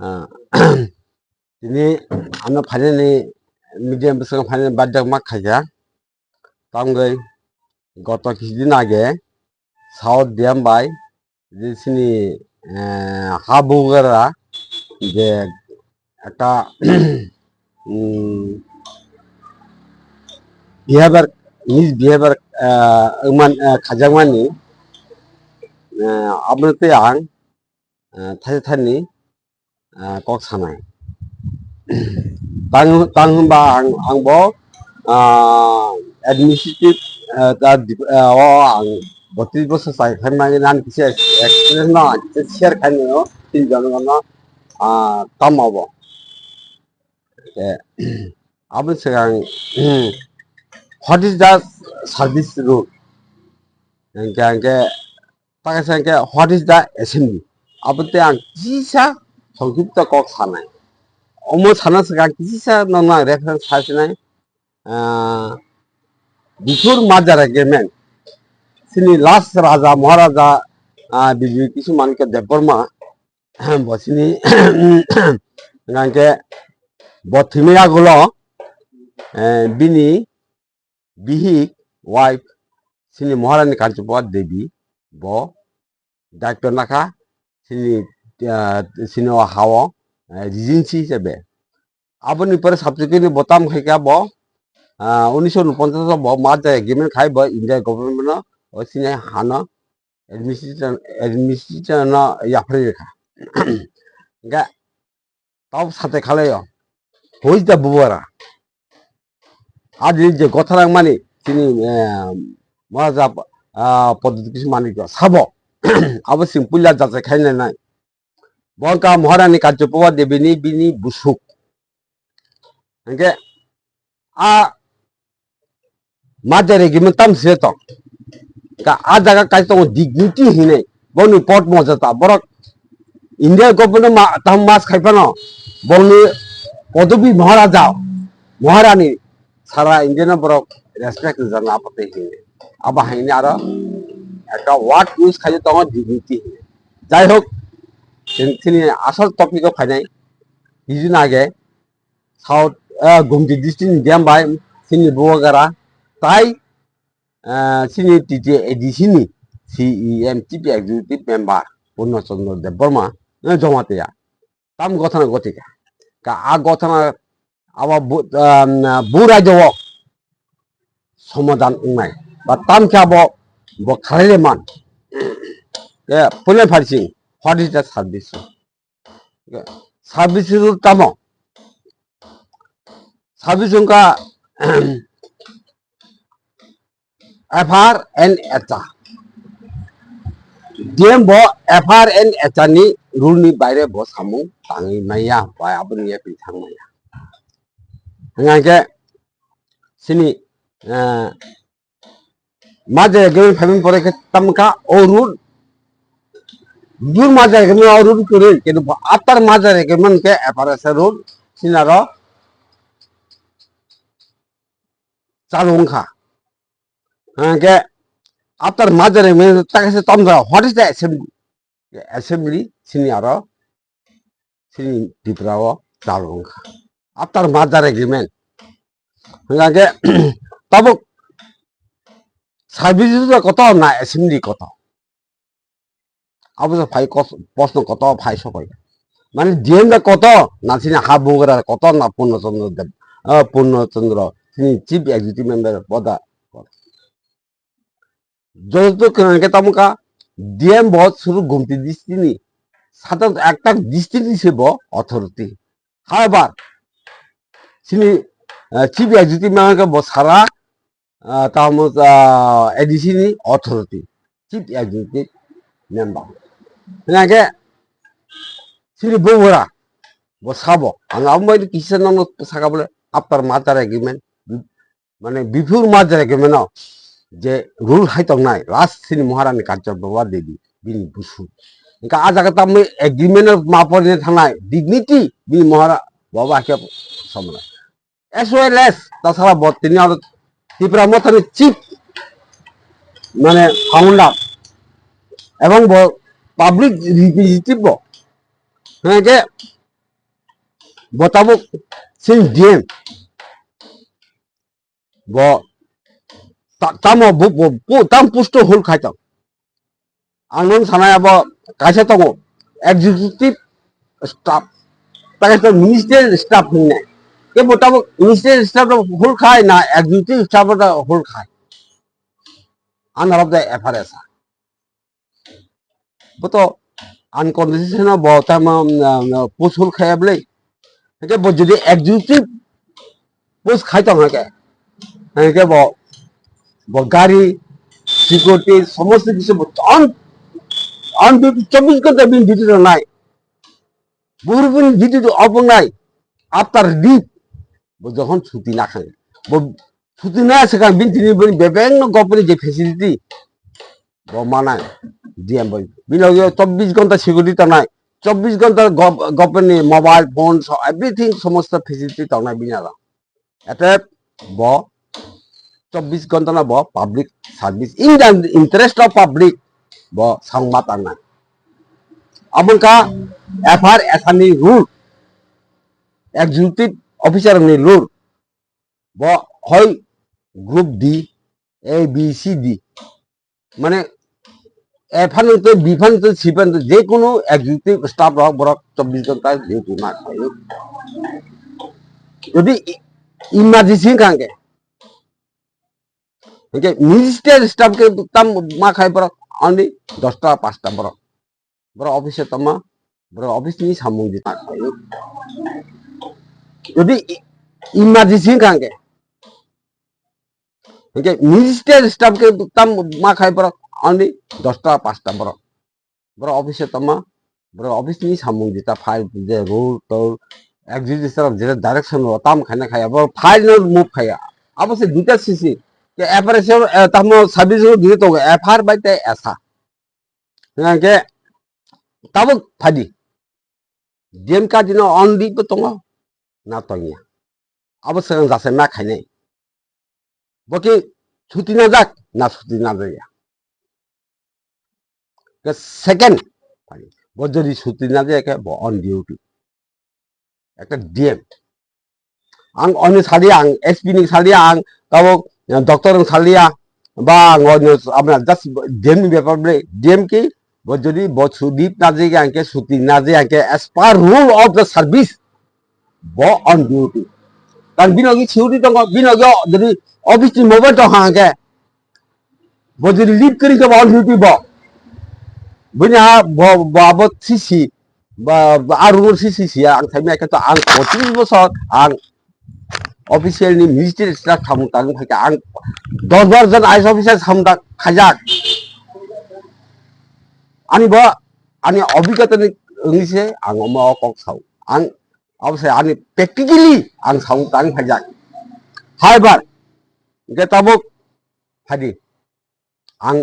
ini anu phane ni medium besar phane badak mak khaja tamgai goto কিছুদিন আগে south ডিয়াম by যে সিনি হাবুগরা যে একটা বিহেভিয়ার মিস বিহেভিয়ার মান খাজামানি আপনাতে আং थाइसे थाइनै कक सानाय तां होनबा आंबो एडमिनिस्ट्रेटिभ आं 32 বছর চাইखांनानै आं किसी एक्सपीरियंस ना शेयर खालामनो तीन जननो कामावो अब सिगां what is the service rule के ताके व्हाट इज द एसेंबली अब ते आं किसा संक्षिप्त कक सानाय अमो साना सिगां किसा नंगा रेफरेंस सासिनाय बिफोर माजार एग्रीमेंट सिनि लास्ट राजा महाराजा बिजि किसुमान के देवबर्मा बसिनि गांके बथिमिया गुलो बिनि बिहि वाइफ सिनि महारानी कांचीपुर देवी बो दायित्व नाखा सिनि हाव रिजेंसी हिसाबै आबनि पर सबसिक्वेंटली बटाम खायका बो 1949 बो माजार एग्रीमेंट खाय बो इंडिया गवर्नमेंट सिनि हानो एडमिनिस्ट्रेशन याफ्रेखा गा ताव साथे खालायो हुइज द बुवारा आदि जे गथरां मानि सिनि महाराजा पद्धति किसु मानिको साबो अब सिंपुलिया जासे खायनाय नाय बंका महारानी कांचीपुर देवीनि बिनि बुसुक ओके माजार एग्रीमेंट ताम सेतो का आ जगह काय तो डिग्निटी हिने बनि पट मजाता बरक इंडिया गवर्नमेंट ताम मास खायफानो बनि पदवी महाराजा महारानी सारा इंडियान बरक रेसपेक्ट जाना आपते हिने अब हाइने आरो একটা ওয়ার্ড ইউজ খাইলে তখন ডিগনিটি যাই হোক তিনি আসল টপিক ফাইনাই কিছুদিন আগে সাউথ গুমটি ডিস্ট্রিক্ট ডিয়াম বাই সিনি বুয়াগারা তাই সিনি টিটি এডিসিনি CEM chief executive member Purnachandra Debbarma Jamatia তাম গঠন গতিকে আ গঠন আবার বু রাজ্য সমাধান উন্নয় বা তাম খাবো Bokaleman, punya versi. What is the service? Service itu tamo. Service unka FRNH. Dia bo FRNH ni rule ni bayar bo samu tangi maya, bayar apa ni pitang maya. Dengan ke sini. Merger agreement filing पर तमका और rule दूर माजार agreement और rule करे किंतु after merger agreement के FRS rule सिनारो चालुंखा के आफ्टर माजार एग्रीमेंट तक से तमरा व्हाट इज द असेंबली सिनारो सिनि दिप्राव चालुंखा आफ्टर माजार एग्रीमेंट के तब সার্ভিস কত না অ্যাসেম্বলি কত অবশ্য ফাই প্রশ্ন কত ফাই সবাই মানে ডিএম কত না তিনি হাবুগরা কত না পূর্ণচন্দ্র দেব পূর্ণচন্দ্র তিনি চিফ এক্সিকিউটিভ মেম্বার পদা যত তামকা ডিএম বহুত শুরু গুমতি ডিস্ট্রিক্টনি সাধারণত একটা ডিস্ট্রিক্ট হিসেবে অথরিটি হাওয়ার তিনি চিফ এক্সিকিউটিভ মেম্বার সারা Tamus edisini authority, chief executive member. Nage sini buwara, bosabo. Ang itu kisah nama sakabule after master agreement, mana before master agreement no, je rule hai tong nai. Last sini Maharani Kanchanpuba Devi bini busu. Ingka aja kata me agreement mapor ni thanai dignity bini Mahara bawa akhir samana. As well as tasara bot tini ada Tripura মতনের chief মানে founder এবং public representative হ্যাঁ bo tabuk sin diem bo tamo bo tam pusto hol khaitang angon sanaya bo kaisa tongo executive staff তাকে minister staff হইনা K bo tabuk minister staff hol khai na executive staff hol khai anarab da FRS bo to unconditional bo tam post hol khayable ke bo jodi executive post খাইতাম হাকে কে bo গাড়ি security সমস্ত কিছু on on 24 ঘন্টা বিন duty নাই বুরবিন duty অপং নাই after leave যখন ছুটি না খায় ছুটি না আছে কারণ বিন তিনি বিভিন্ন গভর্নমেন্ট যে ফেসিলিটি মানায় ডিএম বই বিন 24 ঘন্টা সিকিউরিটি নাই 24 ঘন্টা গভর্নমেন্ট মোবাইল ফোন এভরিথিং সমস্ত ফেসিলিটি নাই বিনা এটা ব 24 ঘন্টা না ব public service in the interest of public ব সংবাদ আনা আমনকা FRS ni rule executive officer ni rule bo hoy group D A B C D মানে FR তো B ফান তো C ফান যে কোনো এক্সিকিউটিভ স্টাফ রক বড় 24 ঘন্টা ডিউটি না খায় যদি ইমার্জেন্সি কাঙ্গে ওকে মিনিস্টার স্টাফ কে তাম মা খায় বড় অনলি 10টা 5টা বড় বড় অফিসে তমা বড় অফিস নি সামুং দিতা খায় যদি ইমার্জেন্সি কাঙ্গে ওকে মিনিস্টার স্টাফ কে তাম মা খায় বড় অনলি 10টা 5টা বড় বড় অফিসে তমা বড় অফিস নি সামুং দিতা ফাইল যে রুল তো এক্সিকিউটিভ স্টাফ যে ডাইরেকশন তাম খায় খায় বড় ফাইল মুভ খায় অবশ্য দুটা সিসি के FRS तमो सर्विस दिए तो FR बाय ते ऐसा के तब फादी डीएम का दिन ऑन दी तो ना तो अब से जासे ना खाने बके छुट्टी ना जाक ना छुट्टी ना जाया के सेकंड वो যদি ছুটি না যায় के অন ডিউটি একটা ডিএম आं অনি সালিয়া आं एसपी नि सालिया आं তাও ডক্টর সালিয়া বা আপনার জাস্ট ডিএম ব্যাপার ডিএম কি যদি বছুদীপ না যে আঙ্কে ছুটি না যে আঙ্কে as per rule of the service ব অন ডিউটি কারণ বিনগি ছুটি তো বিনগি যদি অফিস নি মোবাইল তো হাঙ্কে ব যদি লিভ করি তো অন ডিউটি ব বিনা ব সিসি বা আর রুল সিসি আং থাইমে তো আং 25 বছর আং official ni ministry staff tham tang phai ang 10 জন IAS officer samda khajak ani ba ani অভিজ্ঞতা ni se ang ma kok sau ang obviously ani practically ang sau tang khajak however ge tabuk phadi ang